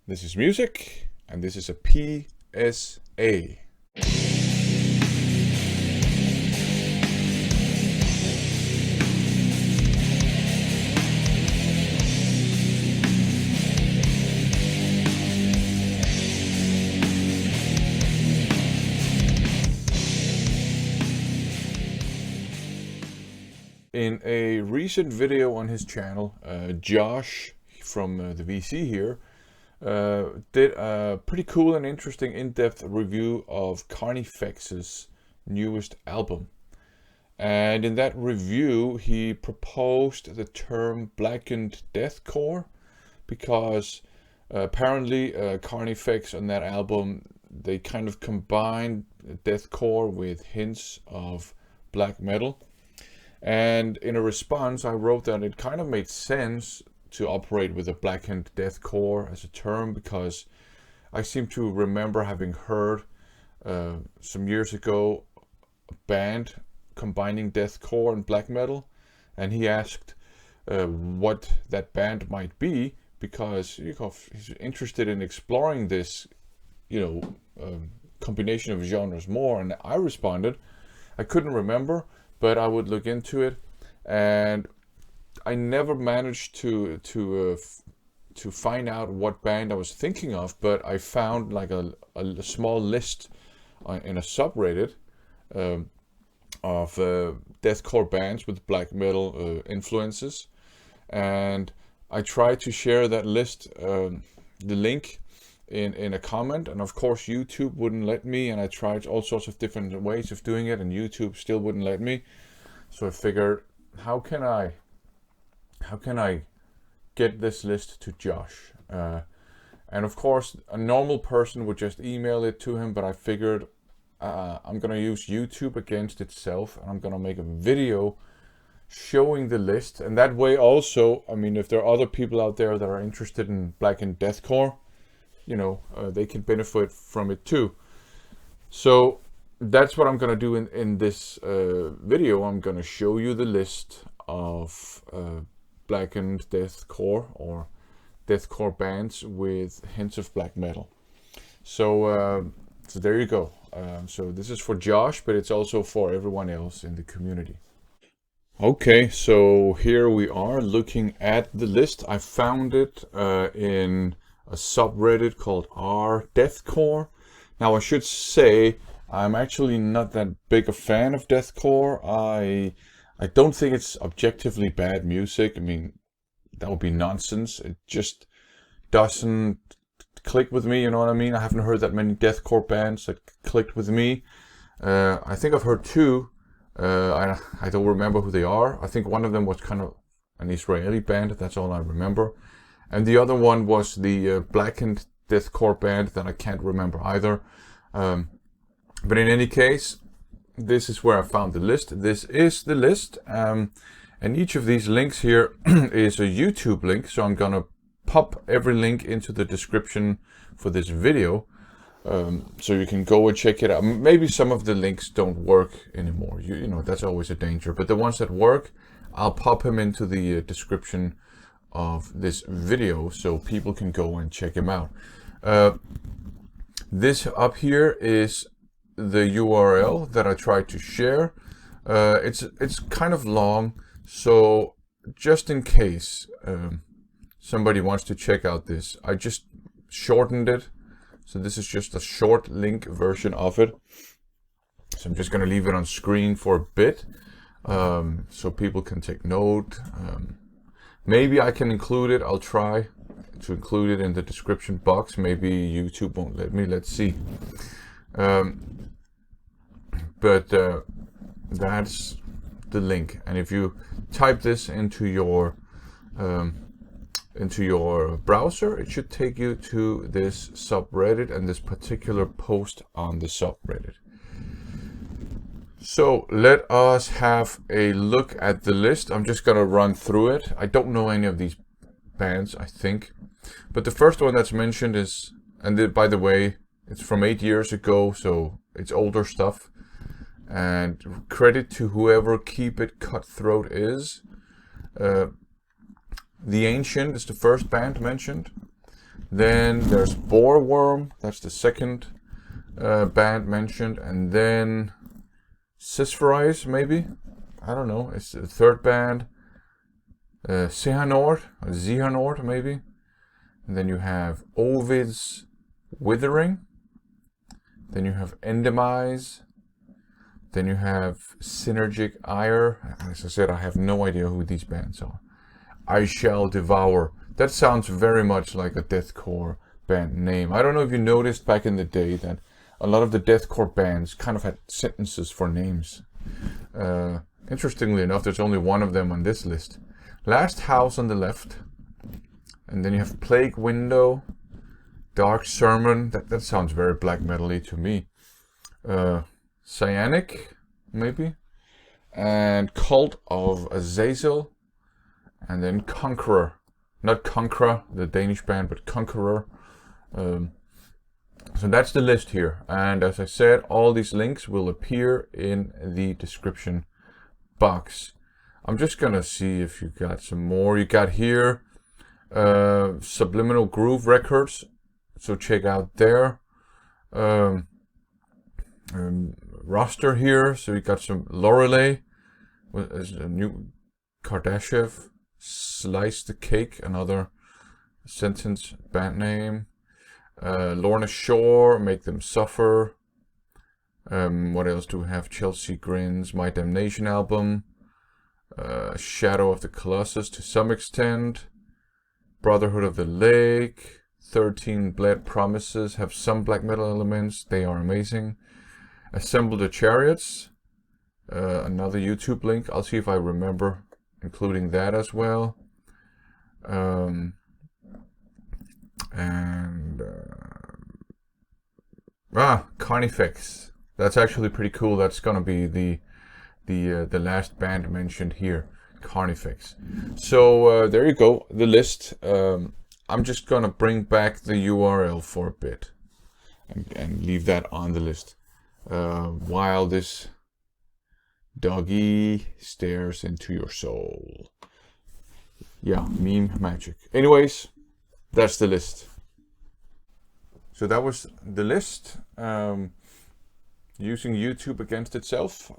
This is music, and this is a PSA. In a recent video on his channel, Josh from the VC here did a pretty cool and interesting in-depth review of Carnifex's newest album. And in that review, he proposed the term Blackened Deathcore because apparently Carnifex on that album, they kind of combined deathcore with hints of black metal. And in a response, I wrote that it kind of made sense to operate with a blackened deathcore as a term, because I seem to remember having heard some years ago a band combining deathcore and black metal, and he asked what that band might be, because he's interested in exploring this, combination of genres more. And I responded, I couldn't remember, but I would look into it, and I never managed to find out what band I was thinking of. But I found like a small list in a subreddit of deathcore bands with black metal influences, and I tried to share that list, the link, in a comment, and of course YouTube wouldn't let me, and I tried all sorts of different ways of doing it, and YouTube still wouldn't let me. So I figured, how can I get this list to Josh? And of course a normal person would just email it to him, but I figured I'm gonna use YouTube against itself, and I'm gonna make a video showing the list, and that way also, I mean, if there are other people out there that are interested in blackened deathcore, they can benefit from it too. So that's what I'm gonna do in this video. I'm gonna show you the list of blackened deathcore or deathcore bands with hints of black metal. So there you go. So this is for Josh, but it's also for everyone else in the community. Okay, so here we are looking at the list. I found it in a subreddit called R Deathcore. Now I should say I'm actually not that big a fan of deathcore. I don't think it's objectively bad music. I mean, that would be nonsense. It just doesn't click with me, you know what I mean? I haven't heard that many deathcore bands that clicked with me. I think I've heard two. I don't remember who they are. I think one of them was kind of an Israeli band. That's all I remember. And the other one was the blackened deathcore band that I can't remember either. But in any case, this is where I found the list. This is the list. And each of these links here is a YouTube link. So I'm going to pop every link into the description for this video. So you can go and check it out. Maybe some of the links don't work anymore. You know, that's always a danger. But the ones that work, I'll pop them into the description of this video so people can go and check them out. This up here is the URL that I tried to share. It's kind of long, so just in case somebody wants to check out this, I just shortened it. So this is just a short link version of it. So I'm just going to leave it on screen for a bit so people can take note. Maybe I can include it. I'll try to include it in the description box. Maybe YouTube won't let me. Let's see. But that's the link. And if you type this into your browser, it should take you to this subreddit and this particular post on the subreddit. So let us have a look at the list. I'm just gonna run through it. I don't know any of these bands, I think, but the first one that's mentioned is, and by the way, it's from 8 years ago, so it's older stuff. And credit to whoever Keep It Cutthroat is. The Ancient is the first band mentioned. Then there's Boreworm, that's the second band mentioned, and then Cispherize, maybe? I don't know, it's the third band. Zihanord, maybe? And then you have Ovid's Withering. Then you have Endemize. Then you have Synergic Ire. As I said, I have no idea who these bands are. I Shall Devour. That sounds very much like a deathcore band name. I don't know if you noticed back in the day that a lot of the deathcore bands kind of had sentences for names. Interestingly enough, there's only one of them on this list. Last House on the left. And then you have Plague Window, Dark Sermon. That sounds very black metal-y to me. Cyanic, maybe. And Cult of Azazel. And then Conqueror. Not Conqueror, the Danish band, but Conqueror. So that's the list here. And as I said, all these links will appear in the description box. I'm just gonna see if you got some more. You got here Subliminal Groove Records, so check out their roster here. So you got some Lorelei, a new Kardashev, Slice the Cake, another sentence band name. Lorna Shore, Make Them Suffer. What else do we have? Chelsea Grins, My Damnation album. Shadow of the Colossus to some extent. Brotherhood of the Lake. 13 Bled Promises have some black metal elements. They are amazing. Assemble the Chariots. Another YouTube link. I'll see if I remember including that as well. Carnifex. That's actually pretty cool. That's gonna be the last band mentioned here, Carnifex. So there you go, the list. I'm just gonna bring back the URL for a bit and leave that on the list while this doggy stares into your soul. Yeah, meme magic. Anyways, that's the list. So that was the list. Using YouTube against itself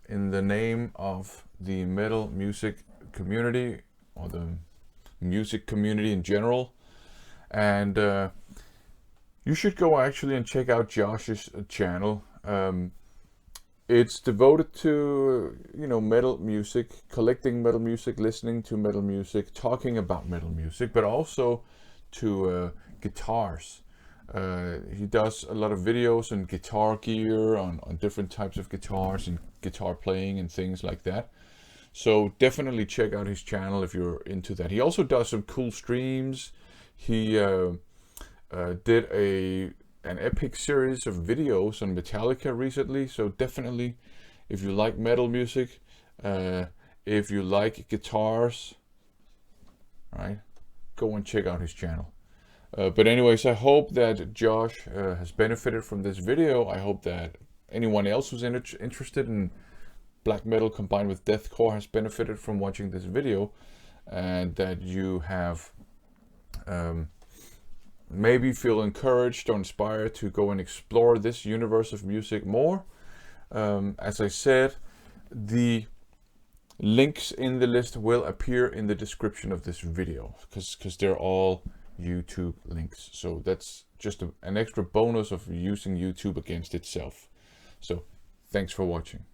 in the name of the metal music community, or the music community in general. And you should go actually and check out Josh's channel. It's devoted to, metal music, collecting metal music, listening to metal music, talking about metal music, but also to guitars. He does a lot of videos on guitar gear, on different types of guitars and guitar playing and things like that. So definitely check out his channel if you're into that. He also does some cool streams. He did an epic series of videos on Metallica recently. So definitely, if you like metal music, if you like guitars, right, go and check out his channel. But anyways, I hope that Josh has benefited from this video. I hope that anyone else who's interested in black metal combined with deathcore has benefited from watching this video, and that you have maybe feel encouraged or inspired to go and explore this universe of music more. As I said, the links in the list will appear in the description of this video, because they're all YouTube links. So that's just an extra bonus of using YouTube against itself. So thanks for watching.